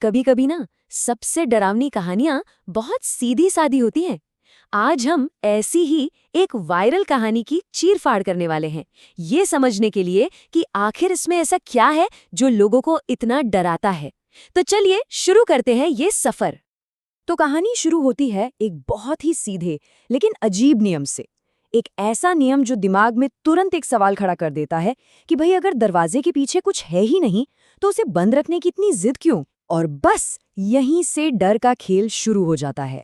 कभी-कभी ना सबसे डरावनी कहानियां बहुत सीधी सादी होती हैं। आज हम ऐसी ही एक वायरल कहानी की चीर-फाड़ करने वाले हैं, ये समझने के लिए कि आखिर इसमें ऐसा क्या है जो लोगों को इतना डराता है। तो चलिए शुरू करते हैं ये सफर। तो कहानी शुरू होती है एक बहुत ही सीधे लेकिन अजीब नियम से। एक ऐसा नियम जो दिमाग में तुरंत एक सवाल खड़ा कर देता है कि भाई अगर दरवाजे के पीछे कुछ है ही नहीं तो उसे बंद रखने की इतनी जिद क्यों। और बस यहीं से डर का खेल शुरू हो जाता है।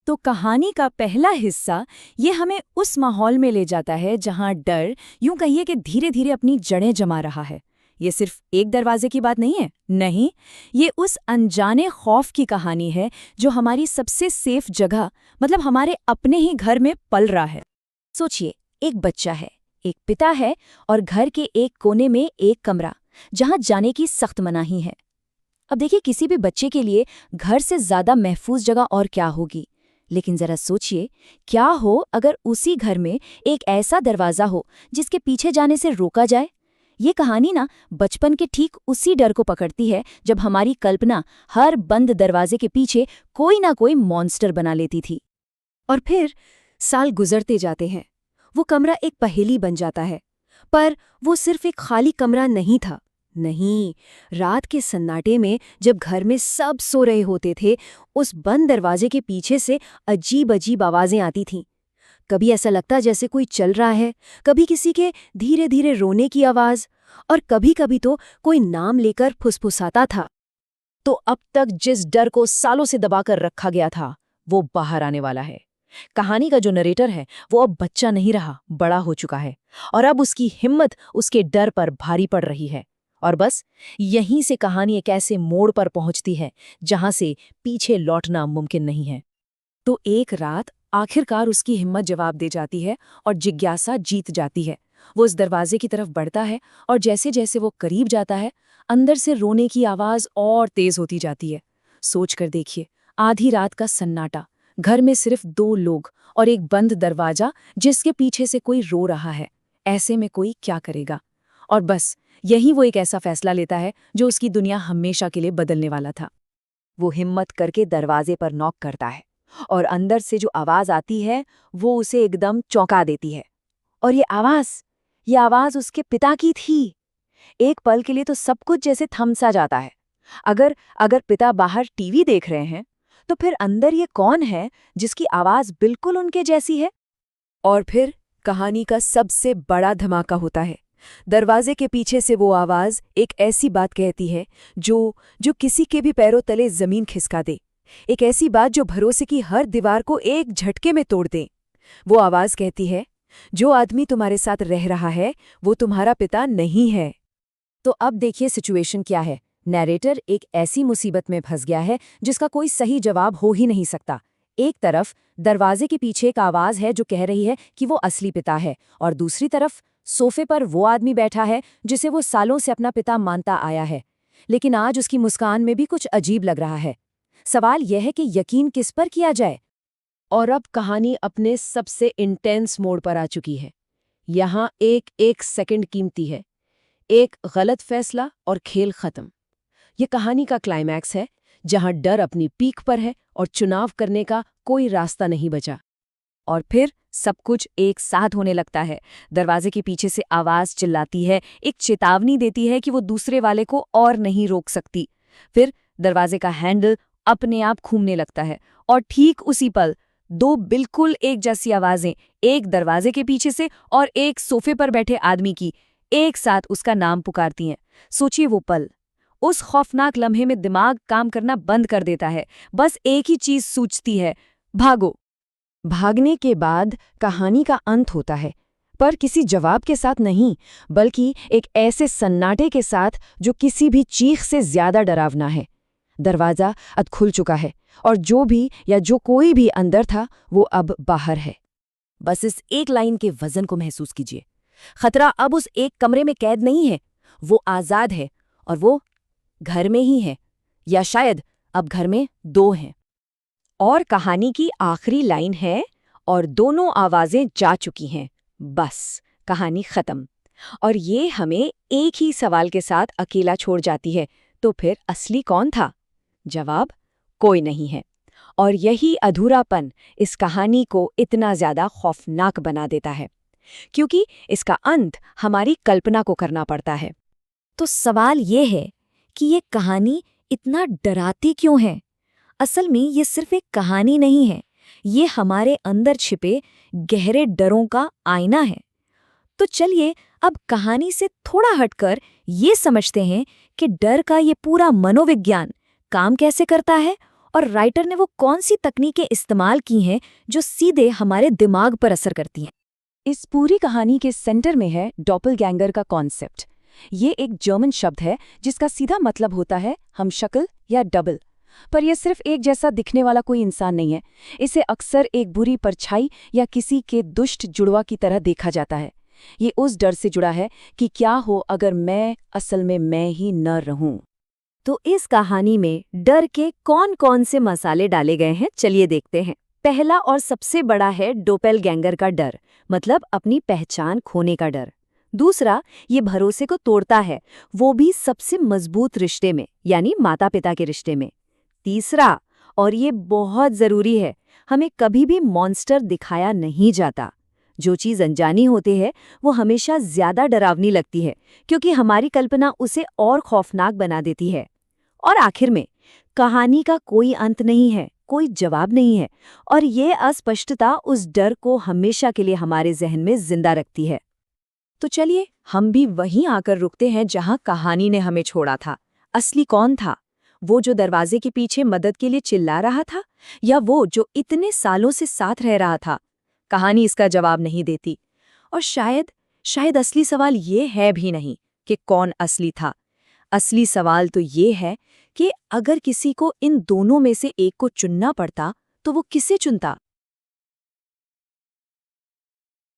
तो कहानी का पहला हिस्सा ये हमें उस माहौल में ले जाता है जहां डर यूं कहिए कि धीरे धीरे अपनी जड़ें जमा रहा है। ये सिर्फ एक दरवाजे की बात नहीं है, नहीं, ये उस अनजाने खौफ की कहानी है जो हमारी सबसे सेफ जगह मतलब हमारे अपने ही घर में पल रहा है। सोचिए, एक बच्चा है, एक पिता है और घर के एक कोने में एक कमरा जहां जाने की सख्त मनाही है। अब देखिए, किसी भी बच्चे के लिए घर से ज्यादा महफूज जगह और क्या होगी। लेकिन जरा सोचिए, क्या हो अगर उसी घर में एक ऐसा दरवाजा हो जिसके पीछे जाने से रोका जाए। ये कहानी ना बचपन के ठीक उसी डर को पकड़ती है जब हमारी कल्पना हर बंद दरवाजे के पीछे कोई ना कोई मॉन्स्टर बना लेती थी। और फिर साल गुजरते जाते हैं, वो कमरा एक पहेली बन जाता है। पर वो सिर्फ एक खाली कमरा नहीं था। नहीं, रात के सन्नाटे में जब घर में सब सो रहे होते थे, उस बंद दरवाजे के पीछे से अजीब अजीब आवाजें आती थीं। कभी ऐसा लगता जैसे कोई चल रहा है, कभी किसी के धीरे धीरे रोने की आवाज, और कभी कभी तो कोई नाम लेकर फुसफुसाता था। तो अब तक जिस डर को सालों से दबाकर रखा गया था वो बाहर आने वाला है। कहानी का जो नरेटर है वो अब बच्चा नहीं रहा, बड़ा हो चुका है, और अब उसकी हिम्मत उसके डर पर भारी पड़ रही है। और बस यहीं से कहानी एक ऐसे मोड़ पर पहुंचती है जहां से पीछे लौटना मुमकिन नहीं है। तो एक रात आखिरकार उसकी हिम्मत जवाब दे जाती है और जिज्ञासा जीत जाती है। वो उस दरवाजे की तरफ बढ़ता है और जैसे जैसे वो करीब जाता है, अंदर से रोने की आवाज और तेज होती जाती है। सोच कर देखिए, आधी रात का सन्नाटा, घर में सिर्फ 2 लोग और एक बंद दरवाजा जिसके पीछे से कोई रो रहा है। ऐसे में कोई क्या करेगा? और बस यही वो एक ऐसा फैसला लेता है जो उसकी दुनिया हमेशा के लिए बदलने वाला था। वो हिम्मत करके दरवाजे पर नॉक करता है और अंदर से जो आवाज आती है वो उसे एकदम चौंका देती है। और ये आवाज उसके पिता की थी। एक पल के लिए तो सब कुछ जैसे थम सा जाता है। अगर अगर पिता बाहर टीवी देख रहे हैं, तो फिर अंदर ये कौन है जिसकी आवाज बिल्कुल उनके जैसी है? और फिर कहानी का सबसे बड़ा धमाका होता है। दरवाजे के पीछे से वो आवाज एक ऐसी बात कहती है जो जो किसी के भी पैरों तले जमीन खिसका दे। एक ऐसी बात जो भरोसे की हर दीवार को एक झटके में तोड़ दे। वो आवाज कहती है, जो आदमी तुम्हारे साथ रह रहा है वो तुम्हारा पिता नहीं है। तो अब देखिए सिचुएशन क्या है। नैरेटर एक ऐसी मुसीबत में फंस गया है जिसका कोई सही जवाब हो ही नहीं सकता। एक तरफ दरवाजे के पीछे एक आवाज है जो कह रही है कि वो असली पिता है, और दूसरी तरफ सोफे पर वो आदमी बैठा है जिसे वो सालों से अपना पिता मानता आया है। लेकिन आज उसकी मुस्कान में भी कुछ अजीब लग रहा है। सवाल यह है कि यकीन किस पर किया जाए? और अब कहानी अपने सबसे इंटेंस मोड पर आ चुकी है। यहाँ एक एक सेकंड कीमती है। एक गलत फैसला और खेल खत्म। ये कहानी का क्लाइमैक्स है जहां डर अपनी पीक पर है और चुनाव करने का कोई रास्ता नहीं बचा। और फिर सब कुछ एक साथ होने लगता है। दरवाजे के पीछे से आवाज चिल्लाती है, एक चेतावनी देती है कि वो दूसरे वाले को और नहीं रोक सकती। फिर दरवाजे का हैंडल अपने आप घूमने लगता है और ठीक उसी पल 2 बिल्कुल एक जैसी आवाजें, एक दरवाजे के पीछे से और एक सोफे पर बैठे आदमी की, एक साथ उसका नाम पुकारती हैं। सोचिए वो पल। उस खौफनाक लम्हे में दिमाग काम करना बंद कर देता है। बस एक ही चीज सूझती है, भागो। भागने के बाद कहानी का अंत होता है, पर किसी जवाब के साथ नहीं, बल्कि एक ऐसे सन्नाटे के साथ जो किसी भी चीख से ज्यादा डरावना है। दरवाजा अब खुल चुका है और जो भी या जो कोई भी अंदर था वो अब बाहर है। बस इस एक लाइन के वजन को महसूस कीजिए। खतरा अब उस एक कमरे में कैद नहीं है, वो आजाद है, और वो घर में ही है, या शायद अब घर में 2 हैं। और कहानी की आखिरी लाइन है, और दोनों आवाजें जा चुकी हैं। बस कहानी खत्म। और ये हमें एक ही सवाल के साथ अकेला छोड़ जाती है, तो फिर असली कौन था? जवाब, कोई नहीं है। और यही अधूरापन इस कहानी को इतना ज्यादा खौफनाक बना देता है, क्योंकि इसका अंत हमारी कल्पना को करना पड़ता है। तो सवाल ये है कि ये कहानी इतना डराती क्यों है? असल में ये सिर्फ एक कहानी नहीं है, ये हमारे अंदर छिपे गहरे डरों का आईना है। तो चलिए अब कहानी से थोड़ा हटकर ये समझते हैं कि डर का ये पूरा मनोविज्ञान काम कैसे करता है और राइटर ने वो कौन सी तकनीकें इस्तेमाल की हैं जो सीधे हमारे दिमाग पर असर करती हैं। इस पूरी कहानी के सेंटर में है डॉपलगैंगर का कॉन्सेप्ट। ये एक जर्मन शब्द है जिसका सीधा मतलब होता है हमशक्ल या डबल। पर यह सिर्फ एक जैसा दिखने वाला कोई इंसान नहीं है। इसे अक्सर एक बुरी परछाई या किसी के दुष्ट जुड़वा की तरह देखा जाता है। ये उस डर से जुड़ा है कि क्या हो अगर मैं असल में मैं ही न रहूं। तो इस कहानी में डर के कौन-कौन से मसाले डाले गए हैं, चलिए देखते हैं। पहला और सबसे बड़ा है डोपेलगैंगर का डर, मतलब अपनी पहचान खोने का डर। दूसरा, ये भरोसे को तोड़ता है, वो भी सबसे मजबूत रिश्ते में, यानी माता-पिता के रिश्ते में। तीसरा, और ये बहुत जरूरी है, हमें कभी भी मॉन्स्टर दिखाया नहीं जाता। जो चीज अनजानी होती है वो हमेशा ज्यादा डरावनी लगती है, क्योंकि हमारी कल्पना उसे और खौफनाक बना देती है। और आखिर में, कहानी का कोई अंत नहीं है, कोई जवाब नहीं है, और ये अस्पष्टता उस डर को हमेशा के लिए हमारे जहन में जिंदा रखती है। तो चलिए हम भी वहीं आकर रुकते हैं जहां कहानी ने हमें छोड़ा था। असली कौन था? वो जो दरवाजे के पीछे मदद के लिए चिल्ला रहा था, या वो जो इतने सालों से साथ रह रहा था? कहानी इसका जवाब नहीं देती। और शायद असली सवाल ये है भी नहीं कि कौन असली था। असली सवाल तो ये है कि अगर किसी को इन दोनों में से एक को चुनना पड़ता तो वो किसे चुनता।